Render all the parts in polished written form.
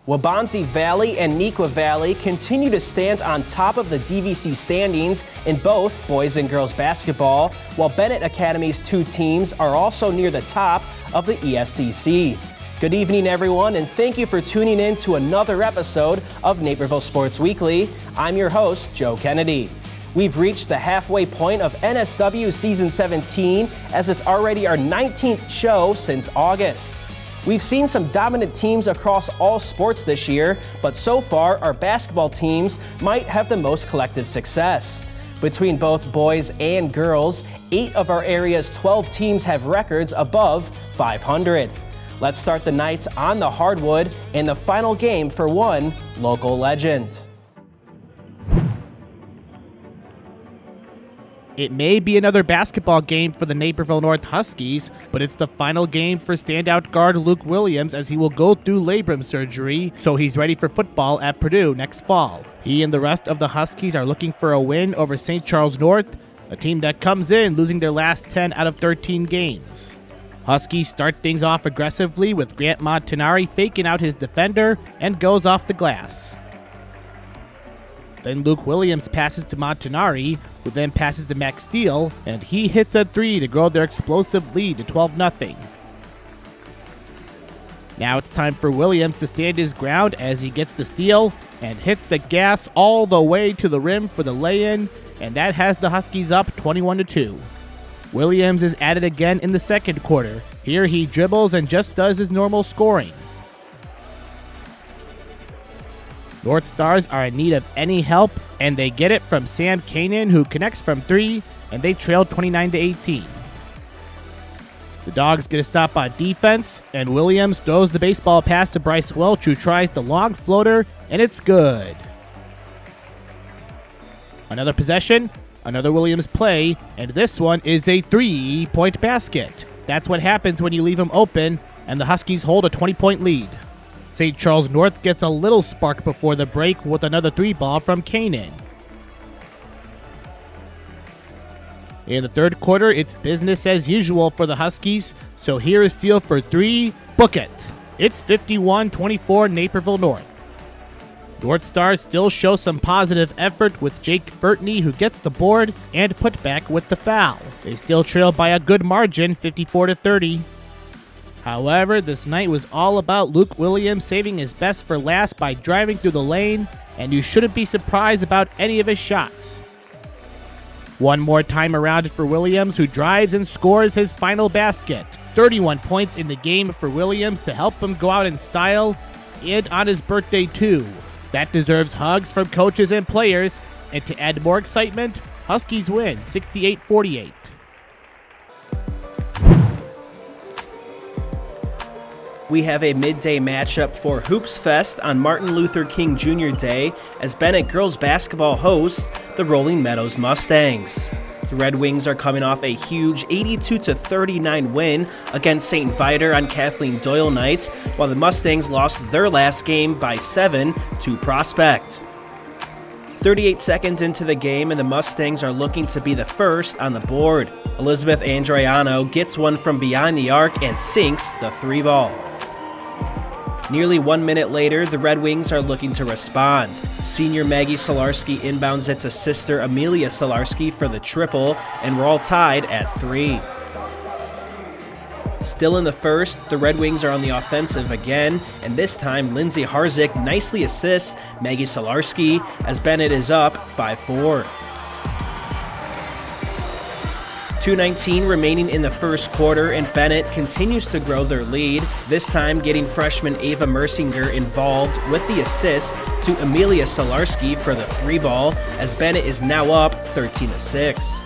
Waubonsee Valley and Neuqua Valley continue to stand on top of the DVC standings in both boys and girls basketball, while Bennett Academy's two teams are also near the top of the ESCC. Good evening, everyone, and thank you for tuning in to another episode of Naperville Sports Weekly. I'm your host, Joe Kennedy. We've reached the halfway point of NSW Season 17 as it's already our 19th show since August. We've seen some dominant teams across all sports this year, but so far our basketball teams might have the most collective success. Between both boys and girls, 8 of our area's 12 teams have records above 500. Let's start the nights on the hardwood and the final game for one local legend. It may be another basketball game for the Naperville North Huskies, but it's the final game for standout guard Luke Williams as he will go through labrum surgery, so he's ready for football at Purdue next fall. He and the rest of the Huskies are looking for a win over St. Charles North, a team that comes in losing their last 10 out of 13 games. Huskies start things off aggressively with Grant Montanari faking out his defender and goes off the glass. Then Luke Williams passes to Montanari, who then passes to Max Steele, and he hits a 3 to grow their explosive lead to 12-0. Now it's time for Williams to stand his ground as he gets the steal and hits the gas all the way to the rim for the lay-in, and that has the Huskies up 21-2. Williams is at it again in the second quarter. Here he dribbles and just does his normal scoring. North Stars are in need of any help, and they get it from Sam Kanan, who connects from 3, and they trail 29-18. The Dogs get a stop on defense, and Williams throws the baseball pass to Bryce Welch, who tries the long floater, and it's good. Another possession, another Williams play, and this one is a 3-point basket. That's what happens when you leave them open, and the Huskies hold a 20-point lead. St. Charles North gets a little spark before the break with another 3-ball from Kanan. In the third quarter, it's business as usual for the Huskies, so here is Steele for 3. Book it. It's 51-24 Naperville North. North Stars still show some positive effort with Jake Burtney, who gets the board and put back with the foul. They still trail by a good margin, 54-30. However, this night was all about Luke Williams saving his best for last by driving through the lane, and you shouldn't be surprised about any of his shots. One more time around for Williams, who drives and scores his final basket. 31 points in the game for Williams to help him go out in style, and on his birthday too. That deserves hugs from coaches and players, and to add more excitement, Huskies win 68-48. We have a midday matchup for Hoops Fest on Martin Luther King Jr. Day as Bennett girls basketball hosts the Rolling Meadows Mustangs. The Red Wings are coming off a huge 82-39 win against St. Viator on Kathleen Doyle nights, while the Mustangs lost their last game by 7 to Prospect. 38 seconds into the game, and the Mustangs are looking to be the first on the board. Elizabeth Andriano gets one from behind the arc and sinks the 3-ball. Nearly 1 minute later, the Red Wings are looking to respond. Senior Maggie Solarski inbounds it to sister Amelia Solarski for the triple, and we're all tied at 3. Still in the first, the Red Wings are on the offensive again, and this time Lindsay Harzik nicely assists Maggie Solarski as Bennett is up 5-4. 2:19 remaining in the first quarter, and Bennett continues to grow their lead, this time getting freshman Ava Mersinger involved with the assist to Amelia Solarski for the 3-ball, as Bennett is now up 13-6.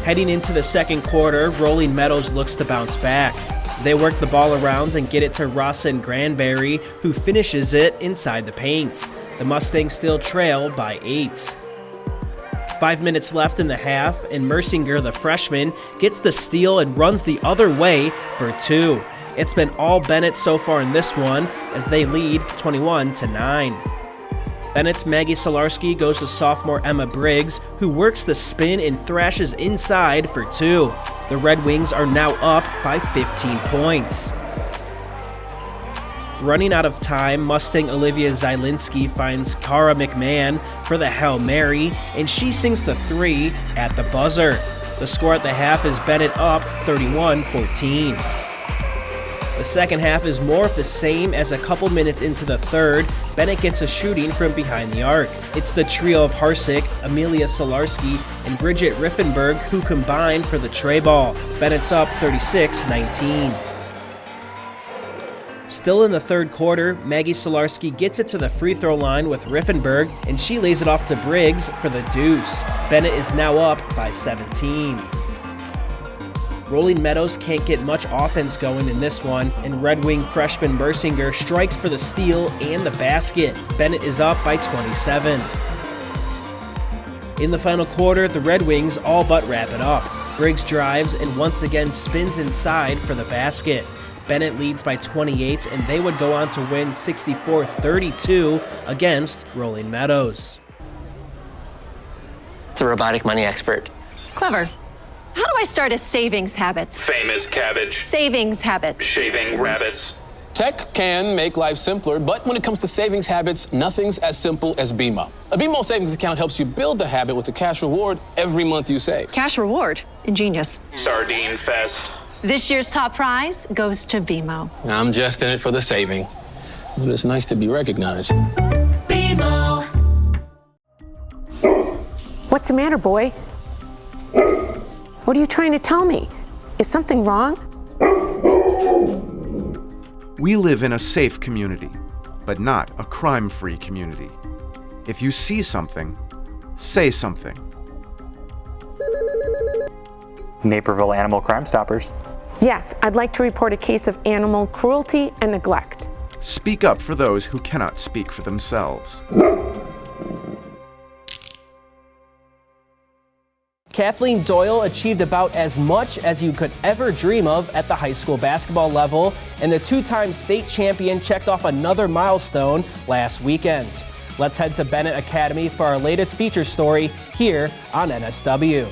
Heading into the second quarter, Rolling Meadows looks to bounce back. They work the ball around and get it to Rawson Granberry, who finishes it inside the paint. The Mustangs still trail by 8. 5 minutes left in the half, and Mersinger, the freshman, gets the steal and runs the other way for 2. It's been all Bennett so far in this one, as they lead 21-9. Bennett's Maggie Solarski goes to sophomore Emma Briggs, who works the spin and thrashes inside for 2. The Red Wings are now up by 15 points. Running out of time, Mustang Olivia Zielinski finds Cara McMahon for the Hail Mary, and she sinks the three at the buzzer. The score at the half is Bennett up 31-14. The second half is more of the same as a couple minutes into the third, Bennett gets a shooting from behind the arc. It's the trio of Harsick, Amelia Solarski, and Bridget Riffenberg who combine for the tray ball. Bennett's up 36-19. Still in the third quarter, Maggie Solarski gets it to the free throw line with Riffenberg, and she lays it off to Briggs for the deuce. Bennett is now up by 17. Rolling Meadows can't get much offense going in this one, and Red Wing freshman Mersinger strikes for the steal and the basket. Bennett is up by 27. In the final quarter, the Red Wings all but wrap it up. Briggs drives and once again spins inside for the basket. Bennett leads by 28, and they would go on to win 64-32 against Rolling Meadows. It's a robotic money expert. Clever. How do I start a savings habit? Famous cabbage. Savings habit. Shaving rabbits. Tech can make life simpler, but when it comes to savings habits, nothing's as simple as BMO. A BMO savings account helps you build the habit with a cash reward every month you save. Cash reward. Ingenious. Sardine fest. This year's top prize goes to BMO. I'm just in it for the saving, but it's nice to be recognized. BMO. What's the matter, boy? What are you trying to tell me? Is something wrong? We live in a safe community, but not a crime-free community. If you see something, say something. Naperville Animal Crime Stoppers. Yes, I'd like to report a case of animal cruelty and neglect. Speak up for those who cannot speak for themselves. Kathleen Doyle achieved about as much as you could ever dream of at the high school basketball level, and the two-time state champion checked off another milestone last weekend. Let's head to Bennett Academy for our latest feature story here on NSW.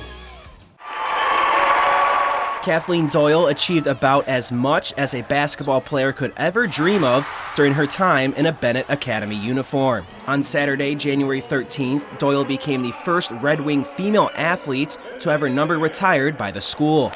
Kathleen Doyle achieved about as much as a basketball player could ever dream of during her time in a Bennett Academy uniform. On Saturday, January 13th, Doyle became the first Red Wing female athlete to have her number retired by the school,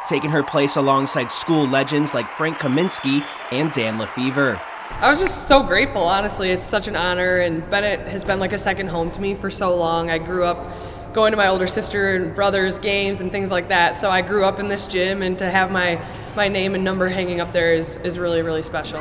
taking her place alongside school legends like Frank Kaminsky and Dan Lefevre. I was just so grateful, honestly. It's such an honor, and Bennett has been like a second home to me for so long. I grew up going to my older sister and brother's games and things like that, so I grew up in this gym, and to have my name and number hanging up there is really, really special.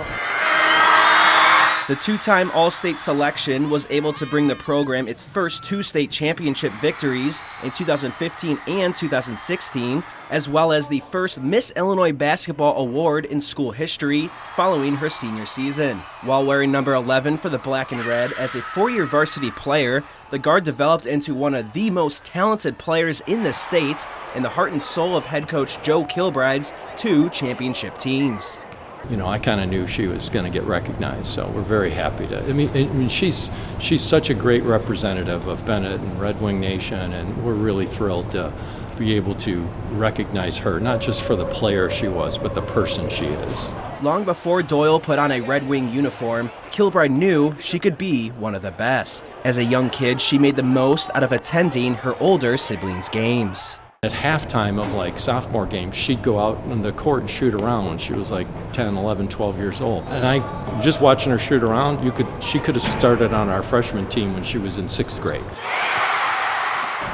The two-time All-State selection was able to bring the program its first two state championship victories in 2015 and 2016, as well as the first Miss Illinois Basketball Award in school history following her senior season. While wearing number 11 for the Black and Red as a four-year varsity player, the guard developed into one of the most talented players in the state and the heart and soul of head coach Joe Kilbride's two championship teams. You know, I kind of knew she was going to get recognized, so we're very happy to. I mean, she's such a great representative of Bennett and Red Wing Nation, and we're really thrilled to be able to recognize her, not just for the player she was, but the person she is. Long before Doyle put on a Red Wing uniform, Kilbride knew she could be one of the best. As a young kid, she made the most out of attending her older siblings' games. At halftime of like sophomore games, she'd go out on the court and shoot around when she was like 10, 11, 12 years old. And I, just watching her shoot around, she could have started on our freshman team when she was in 6th grade.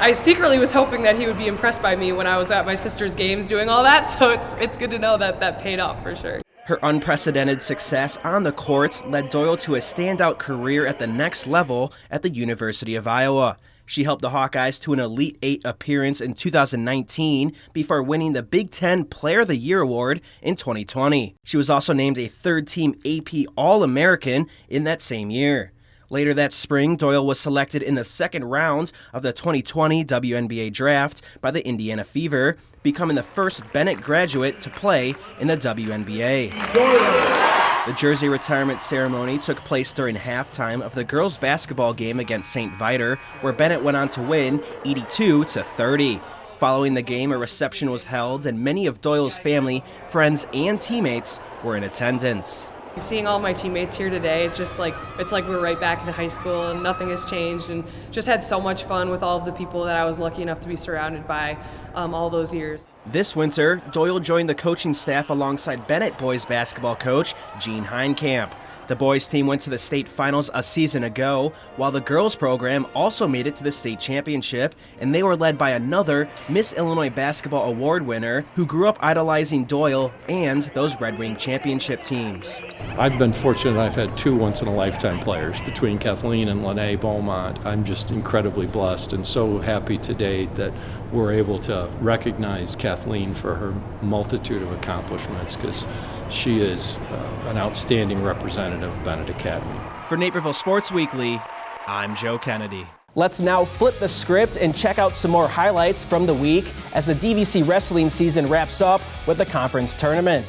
I secretly was hoping that he would be impressed by me when I was at my sister's games doing all that, so it's good to know that paid off for sure. Her unprecedented success on the court led Doyle to a standout career at the next level at the University of Iowa. She helped the Hawkeyes to an Elite Eight appearance in 2019 before winning the Big Ten Player of the Year award in 2020. She was also named a third-team AP All-American in that same year. Later that spring, Doyle was selected in the second round of the 2020 WNBA draft by the Indiana Fever, becoming the first Bennett graduate to play in the WNBA. The jersey retirement ceremony took place during halftime of the girls' basketball game against St. Viator, where Bennett went on to win 82-30. Following the game, a reception was held, and many of Doyle's family, friends, and teammates were in attendance. Seeing all my teammates here today, it's like we're right back in high school and nothing has changed, and just had so much fun with all of the people that I was lucky enough to be surrounded by all those years. This winter, Doyle joined the coaching staff alongside Bennett boys basketball coach Gene Heinkamp. The boys team went to the state finals a season ago, while the girls program also made it to the state championship, and they were led by another Miss Illinois Basketball Award winner who grew up idolizing Doyle and those Red Wing championship teams. I've been fortunate I've had two once-in-a-lifetime players between Kathleen and Lene Beaumont. I'm just incredibly blessed and so happy today that we're able to recognize Kathleen for her multitude of accomplishments, because she is an outstanding representative of Bennett Academy. For Naperville Sports Weekly, I'm Joe Kennedy. Let's now flip the script and check out some more highlights from the week as the DVC wrestling season wraps up with the conference tournament.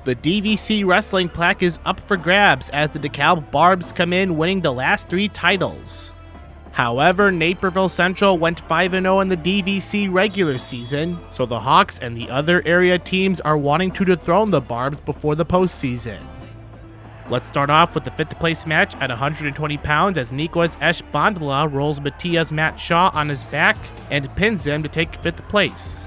The DVC wrestling plaque is up for grabs as the DeKalb Barbs come in winning the last 3 titles. However, Naperville Central went 5-0 in the DVC regular season, so the Hawks and the other area teams are wanting to dethrone the Barbs before the postseason. Let's start off with the 5th place match at 120 pounds as Nikos Eshbandla rolls Matthias Matt Shaw on his back and pins him to take 5th place.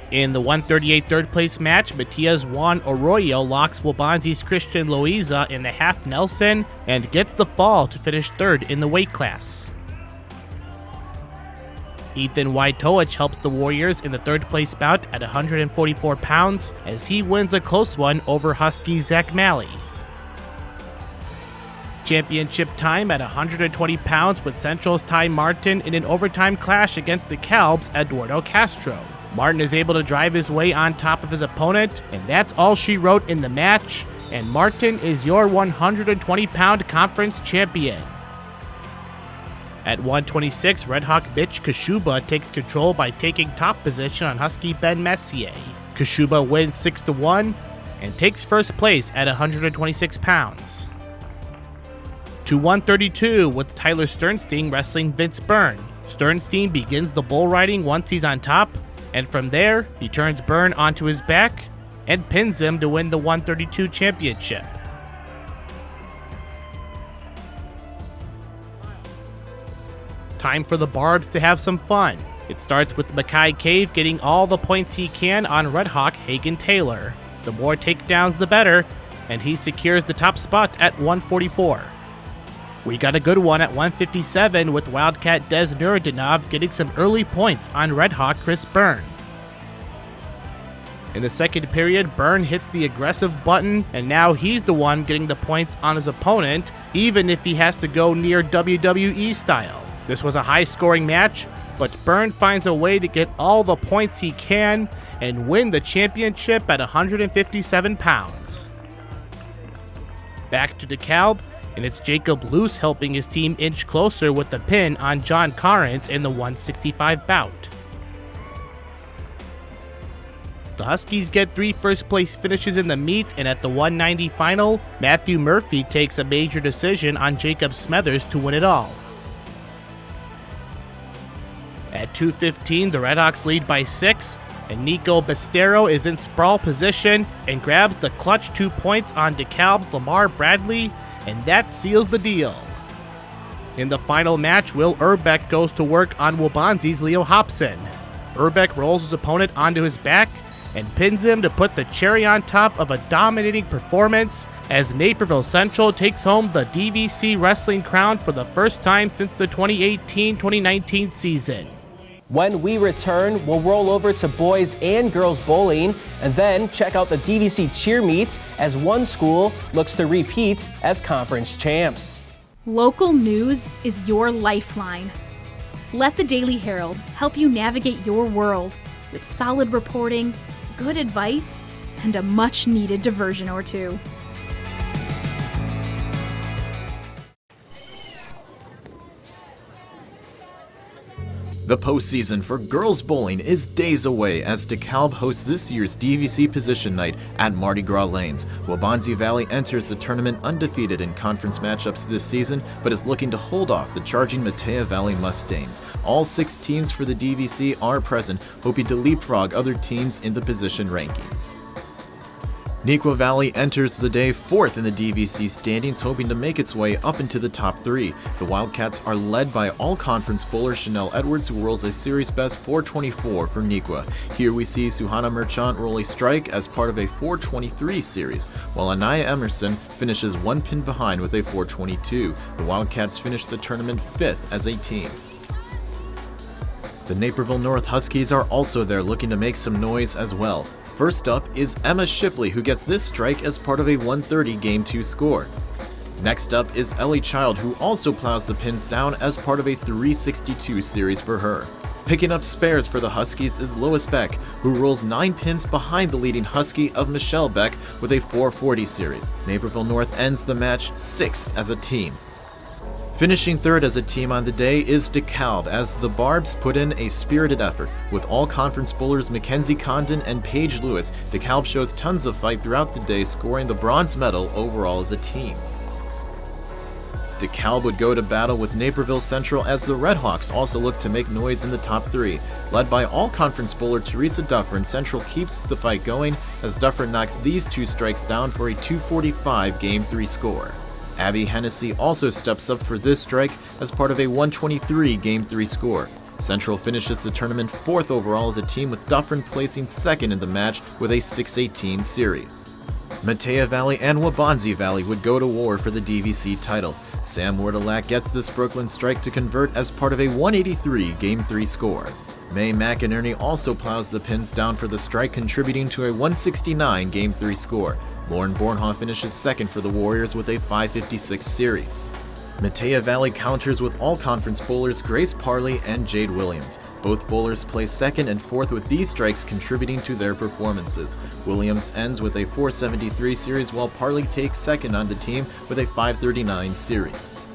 In the 138 third place match, Matias Juan Arroyo locks Wabanzi's Christian Loiza in the half Nelson and gets the fall to finish 3rd in the weight class. Ethan Wojtowicz helps the Warriors in the 3rd place bout at 144 pounds as he wins a close one over Husky Zach Malley. Championship time at 120 pounds with Central's Ty Martin in an overtime clash against DeKalb's Eduardo Castro. Martin is able to drive his way on top of his opponent, and that's all she wrote in the match, and Martin is your 120-pound conference champion. At 126, Red Hawk Mitch Kashuba takes control by taking top position on Husky Ben Messier. Kashuba wins 6-1 and takes first place at 126 pounds. To 132 with Tyler Sternstein wrestling Vince Byrne. Sternstein begins the bull riding once he's on top, and from there, he turns Byrne onto his back and pins him to win the 132 championship. Time for the Barbs to have some fun. It starts with Mackay Cave getting all the points he can on Red Hawk Hagen Taylor. The more takedowns, the better, and he secures the top spot at 144. We got a good one at 157 with Wildcat Des Nuradinov getting some early points on Red Hawk Chris Byrne. In the second period, Byrne hits the aggressive button, and now he's the one getting the points on his opponent, even if he has to go near WWE style. This was a high-scoring match, but Byrne finds a way to get all the points he can and win the championship at 157 pounds. Back to DeKalb, and it's Jacob Luce helping his team inch closer with the pin on John Carnes in the 165 bout. The Huskies get 3 first-place finishes in the meet, and at the 190 final, Matthew Murphy takes a major decision on Jacob Smethers to win it all. At 2:15, the Redhawks lead by 6, and Nico Bestero is in sprawl position and grabs the clutch 2 points on DeKalb's Lamar Bradley, and that seals the deal. In the final match, Will Urbeck goes to work on Wabanzi's Leo Hobson. Urbeck rolls his opponent onto his back and pins him to put the cherry on top of a dominating performance as Naperville Central takes home the DVC wrestling crown for the first time since the 2018-2019 season. When we return, we'll roll over to boys and girls bowling and then check out the DVC cheer meets as one school looks to repeat as conference champs. Local news is your lifeline. Let the Daily Herald help you navigate your world with solid reporting, good advice, and a much-needed diversion or two. The postseason for girls bowling is days away as DeKalb hosts this year's DVC Position Night at Mardi Gras Lanes. Waubonsie Valley enters the tournament undefeated in conference matchups this season, but is looking to hold off the charging Matea Valley Mustangs. All 6 teams for the DVC are present, hoping to leapfrog other teams in the position rankings. Neuqua Valley enters the day 4th in the DVC standings, hoping to make its way up into the top 3. The Wildcats are led by all-conference bowler Chanel Edwards, who rolls a series best 424 for Neuqua. Here we see Suhana Merchant roll a strike as part of a 423 series, while Anaya Emerson finishes 1 pin behind with a 422. The Wildcats finish the tournament 5th as a team. The Naperville North Huskies are also there, looking to make some noise as well. First up is Emma Shipley, who gets this strike as part of a 130 Game 2 score. Next up is Ellie Child, who also plows the pins down as part of a 362 series for her. Picking up spares for the Huskies is Lois Beck, who rolls 9 pins behind the leading Husky of Michelle Beck with a 440 series. Naperville North ends the match 6th as a team. Finishing 3rd as a team on the day is DeKalb, as the Barbs put in a spirited effort. With all-conference bowlers Mackenzie Condon and Paige Lewis, DeKalb shows tons of fight throughout the day, scoring the bronze medal overall as a team. DeKalb would go to battle with Naperville Central as the Redhawks also look to make noise in the top 3. Led by all-conference bowler Teresa Dufferin, Central keeps the fight going as Dufferin knocks these 2 strikes down for a 245 Game 3 score. Abby Hennessy also steps up for this strike as part of a 123 Game 3 score. Central finishes the tournament 4th overall as a team, with Dufferin placing 2nd in the match with a 618 series. Matea Valley and Waubonsie Valley would go to war for the DVC title. Sam Wardalack gets this Brooklyn strike to convert as part of a 183 Game 3 score. May McInerney also plows the pins down for the strike, contributing to a 169 Game 3 score. Lauren Bornhoff finishes 2nd for the Warriors with a 556 series. Matea Valley counters with all-conference bowlers Grace Parley and Jade Williams. Both bowlers place 2nd and 4th, with these strikes contributing to their performances. Williams ends with a 473 series, while Parley takes 2nd on the team with a 539 series.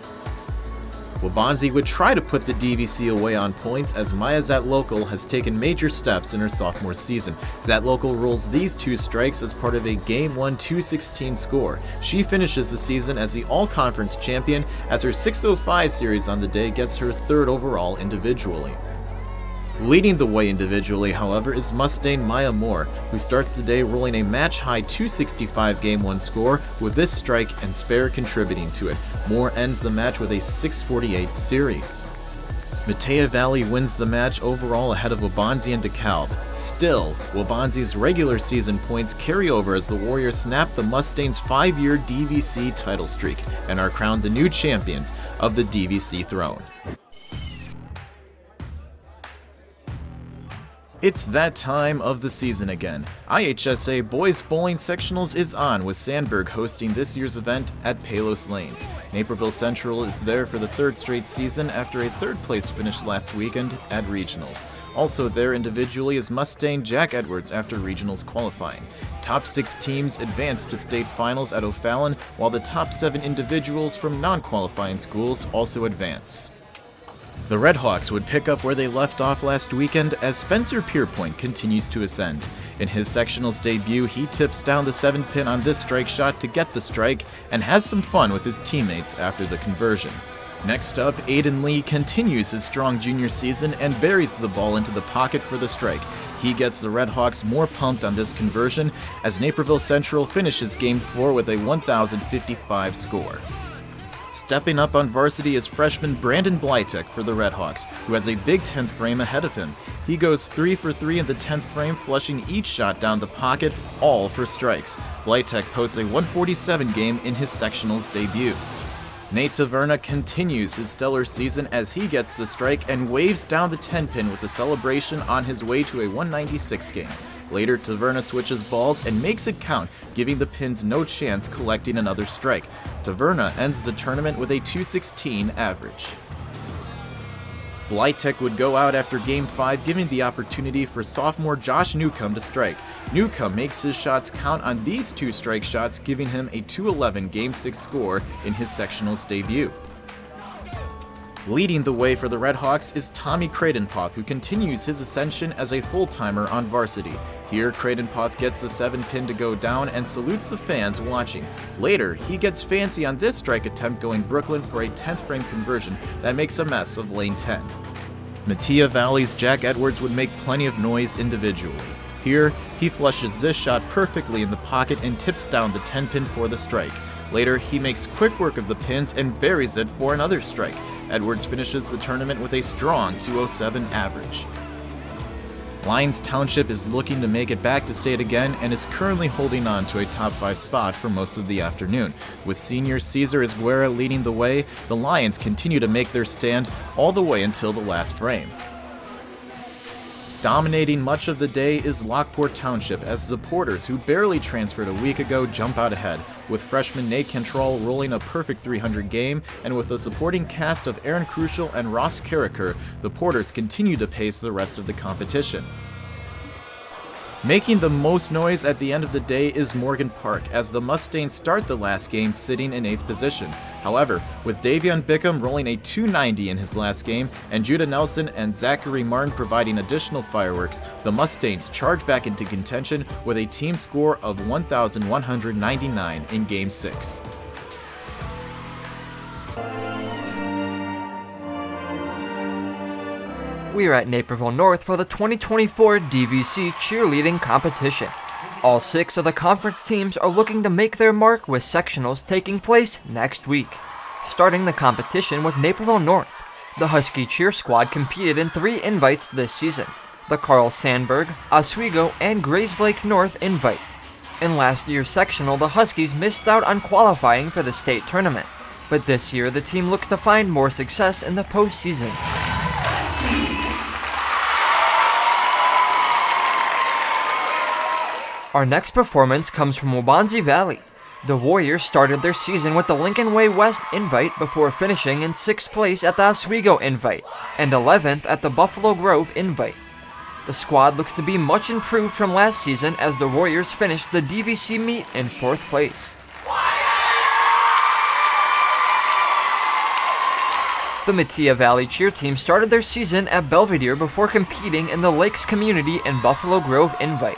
Waubonsie would try to put the DVC away on points, as Maya Zatlocal has taken major steps in her sophomore season. Zatlocal rolls these 2 strikes as part of a Game 1 216 score. She finishes the season as the all-conference champion, as her 605 series on the day gets her 3rd overall individually. Leading the way individually, however, is Mustang Maya Moore, who starts the day rolling a match-high 265 Game 1 score, with this strike and spare contributing to it. Moore ends the match with a 648 series. Matea Valley wins the match overall ahead of Waubonsie and DeKalb. Still, Waubonsie's regular season points carry over as the Warriors snap the Mustangs' 5-year DVC title streak and are crowned the new champions of the DVC throne. It's that time of the season again. IHSA Boys Bowling Sectionals is on, with Sandburg hosting this year's event at Palos Lanes. Naperville Central is there for the 3rd straight season after a 3rd place finish last weekend at Regionals. Also there individually is Mustang Jack Edwards after Regionals qualifying. Top 6 teams advance to state finals at O'Fallon, while the top 7 individuals from non-qualifying schools also advance. The Redhawks would pick up where they left off last weekend as Spencer Pierpoint continues to ascend. In his sectionals debut, he tips down the 7th pin on this strike shot to get the strike and has some fun with his teammates after the conversion. Next up, Aiden Lee continues his strong junior season and buries the ball into the pocket for the strike. He gets the Redhawks more pumped on this conversion as Naperville Central finishes Game 4 with a 1,055 score. Stepping up on varsity is freshman Brandon Blytek for the Redhawks, who has a big 10th frame ahead of him. He goes 3 for 3 in the 10th frame, flushing each shot down the pocket, all for strikes. Blytek posts a 147 game in his sectionals debut. Nate Taverna continues his stellar season as he gets the strike and waves down the 10 pin with the celebration on his way to a 196 game. Later, Taverna switches balls and makes it count, giving the pins no chance collecting another strike. Taverna ends the tournament with a 216 average. Blytek would go out after Game 5, giving the opportunity for sophomore Josh Newcomb to strike. Newcomb makes his shots count on these 2 strike shots, giving him a 211 Game 6 score in his sectionals debut. Leading the way for the Redhawks is Tommy Creightonpoth, who continues his ascension as a full-timer on varsity. Here, Creightonpoth gets the 7-pin to go down and salutes the fans watching. Later, he gets fancy on this strike attempt, going Brooklyn for a 10th frame conversion that makes a mess of lane 10. Metea Valley's Jack Edwards would make plenty of noise individually. Here, he flushes this shot perfectly in the pocket and tips down the 10-pin for the strike. Later, he makes quick work of the pins and buries it for another strike. Edwards finishes the tournament with a strong 207 average. Lyons Township is looking to make it back to state again and is currently holding on to a top 5 spot for most of the afternoon. With senior Cesar Esguerra leading the way, the Lions continue to make their stand all the way until the last frame. Dominating much of the day is Lockport Township as the Porters, who barely transferred a week ago, jump out ahead. With freshman Nate Cantrell rolling a perfect 300 game, and with the supporting cast of Aaron Crucial and Ross Carricker, the Porters continue to pace the rest of the competition. Making the most noise at the end of the day is Morgan Park, as the Mustangs start the last game sitting in 8th position. However, with Davion Bickham rolling a 290 in his last game, and Judah Nelson and Zachary Martin providing additional fireworks, the Mustangs charge back into contention with a team score of 1,199 in Game 6. We are at Naperville North for the 2024 DVC cheerleading competition. All 6 of the conference teams are looking to make their mark with sectionals taking place next week. Starting the competition with Naperville North, the Husky cheer squad competed in 3 invites this season: the Carl Sandburg, Oswego, and Grayslake North invite. In last year's sectional, the Huskies missed out on qualifying for the state tournament, but this year the team looks to find more success in the postseason. Our next performance comes from Waubonsie Valley. The Warriors started their season with the Lincoln Way West invite before finishing in 6th place at the Oswego invite and 11th at the Buffalo Grove invite. The squad looks to be much improved from last season as the Warriors finished the DVC meet in 4th place. The Metea Valley cheer team started their season at Belvedere before competing in the Lakes Community and Buffalo Grove invite.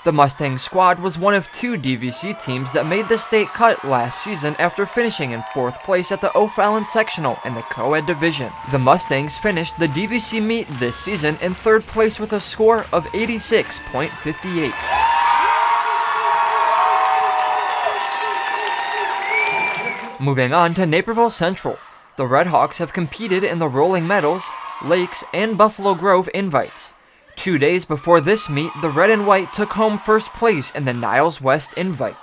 The Mustang squad was one of 2 DVC teams that made the state cut last season after finishing in 4th place at the O'Fallon sectional in the co-ed division. The Mustangs finished the DVC meet this season in 3rd place with a score of 86.58. Moving on to Naperville Central, the Redhawks have competed in the Rolling Meadows, Lakes, and Buffalo Grove invites. 2 days before this meet, the Red and White took home 1st place in the Niles West invite.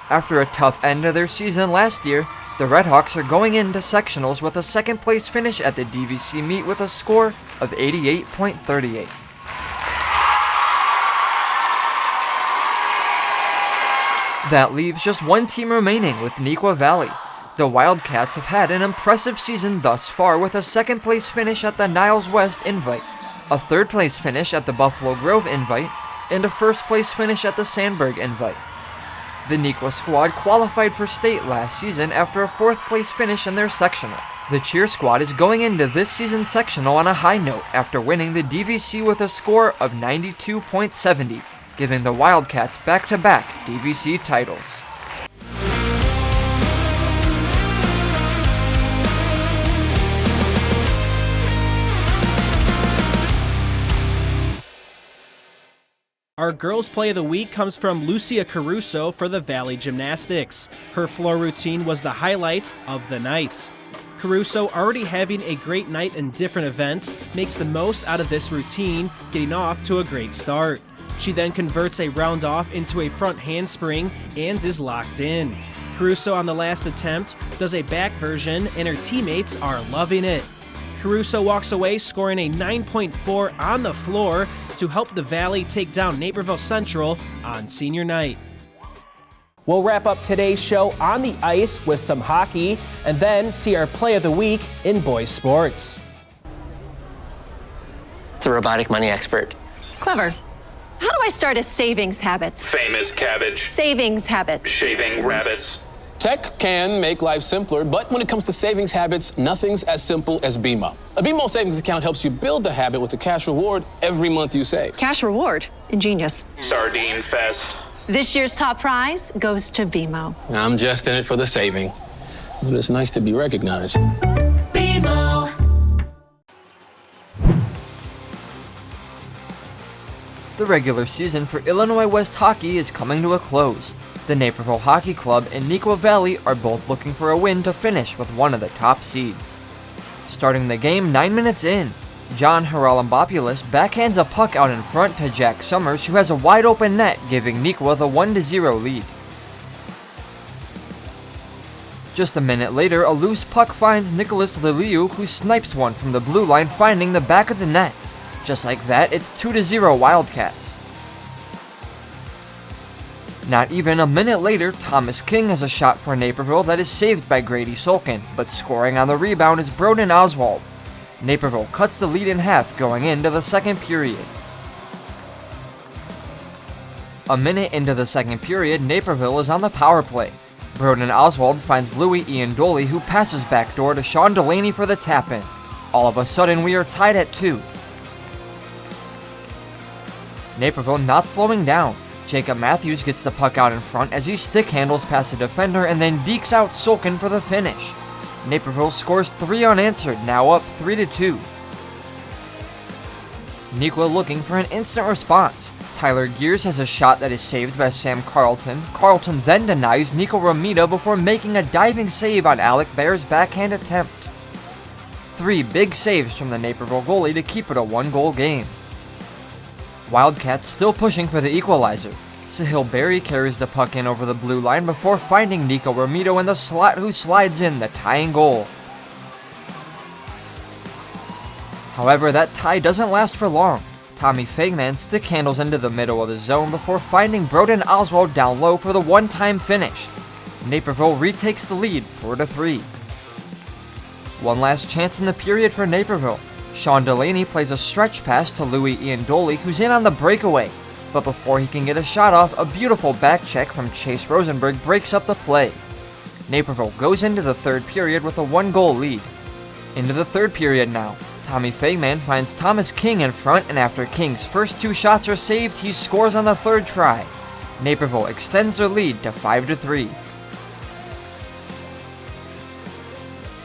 After a tough end of their season last year, the Redhawks are going into sectionals with a 2nd place finish at the DVC meet with a score of 88.38. That leaves just 1 team remaining with Neuqua Valley. The Wildcats have had an impressive season thus far with a 2nd place finish at the Niles West invite, a 3rd place finish at the Buffalo Grove invite, and a 1st place finish at the Sandburg invite. The Neuqua squad qualified for state last season after a 4th place finish in their sectional. The cheer squad is going into this season's sectional on a high note after winning the DVC with a score of 92.70, giving the Wildcats back-to-back DVC titles. Our Girls Play of the Week comes from Lucia Caruso for the Valley Gymnastics. Her floor routine was the highlight of the night. Caruso, already having a great night in different events, makes the most out of this routine, getting off to a great start. She then converts a round off into a front handspring and is locked in. Caruso on the last attempt does a back version and her teammates are loving it. Caruso walks away scoring a 9.4 on the floor to help the Valley take down Naperville Central on senior night. We'll wrap up today's show on the ice with some hockey and then see our play of the week in boys sports. It's a robotic money expert. Clever. How do I start a savings habit? Famous cabbage. Savings habit. Shaving rabbits. Tech can make life simpler, but when it comes to savings habits, nothing's as simple as BMO. A BMO savings account helps you build the habit with a cash reward every month you save. Cash reward. Ingenious. Sardine Fest. This year's top prize goes to BMO. I'm just in it for the saving, but it's nice to be recognized. BMO. The regular season for Illinois West hockey is coming to a close. The Naperville Hockey Club and Neuqua Valley are both looking for a win to finish with one of the top seeds. Starting the game 9 minutes in, John Haralambopoulos backhands a puck out in front to Jack Summers, who has a wide open net, giving Neuqua the 1-0 lead. Just a minute later, a loose puck finds Nicholas Liliu, who snipes one from the blue line, finding the back of the net. Just like that, it's 2-0 Wildcats. Not even a minute later, Thomas King has a shot for Naperville that is saved by Grady Solkin, but scoring on the rebound is Broden Oswald. Naperville cuts the lead in half going into the second period. A minute into the second period, Naperville is on the power play. Broden Oswald finds Louis Iandoli, who passes backdoor to Sean Delaney for the tap-in. All of a sudden, we are tied at 2. Naperville not slowing down. Jacob Matthews gets the puck out in front as he stick handles past the defender and then dekes out Solkin for the finish. Naperville scores 3 unanswered, now up 3-2. Neuqua looking for an instant response. Tyler Gears has a shot that is saved by Sam Carlton. Carlton then denies Nico Ramita before making a diving save on Alec Bear's backhand attempt. 3 big saves from the Naperville goalie to keep it a 1-goal game. Wildcats still pushing for the equalizer. Sahil Berry carries the puck in over the blue line before finding Nico Ramito in the slot, who slides in the tying goal. However, that tie doesn't last for long. Tommy Fagman stick handles into the middle of the zone before finding Broden Oswald down low for the one-time finish. Naperville retakes the lead 4-3. One last chance in the period for Naperville. Sean Delaney plays a stretch pass to Louis Iandoli, who's in on the breakaway. But before he can get a shot off, a beautiful back check from Chase Rosenberg breaks up the play. Naperville goes into the third period with a 1-goal lead. Into the third period now. Tommy Fagman finds Thomas King in front, and after King's first 2 shots are saved, he scores on the third try. Naperville extends their lead to 5-3.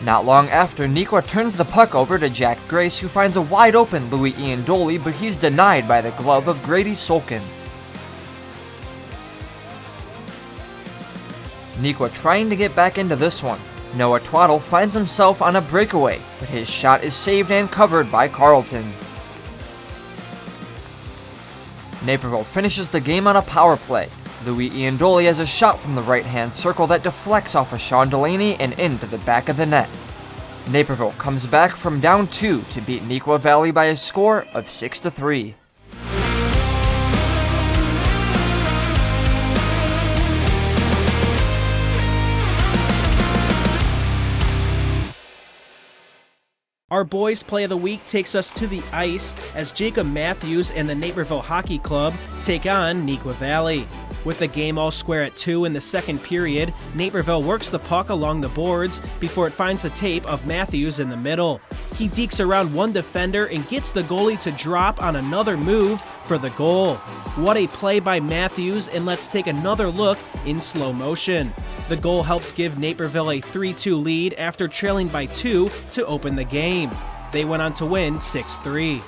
Not long after, Neuqua turns the puck over to Jack Grace, who finds a wide open Louis Iandoli, but he's denied by the glove of Grady Solkin. Neuqua trying to get back into this one. Noah Twaddle finds himself on a breakaway, but his shot is saved and covered by Carlton. Naperville finishes the game on a power play. Louis Iandoli has a shot from the right-hand circle that deflects off of Sean Delaney and into the back of the net. Naperville comes back from down 2 to beat Neuqua Valley by a score of 6-3. Our boys' play of the week takes us to the ice as Jacob Matthews and the Naperville Hockey Club take on Neuqua Valley. With the game all square at 2 in the second period, Naperville works the puck along the boards before it finds the tape of Matthews in the middle. He dekes around one defender and gets the goalie to drop on another move for the goal. What a play by Matthews, and let's take another look in slow motion. The goal helped give Naperville a 3-2 lead after trailing by 2 to open the game. They went on to win 6-3.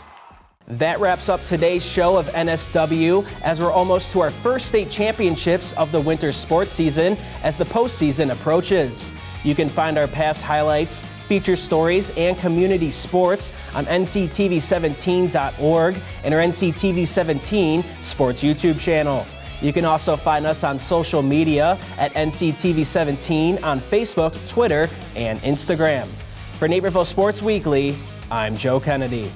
That wraps up today's show of NSW, as we're almost to our first state championships of the winter sports season as the postseason approaches. You can find our past highlights, feature stories, and community sports on nctv17.org and our NCTV17 Sports YouTube channel. You can also find us on social media at NCTV17 on Facebook, Twitter, and Instagram. For Naperville Sports Weekly, I'm Joe Kennedy.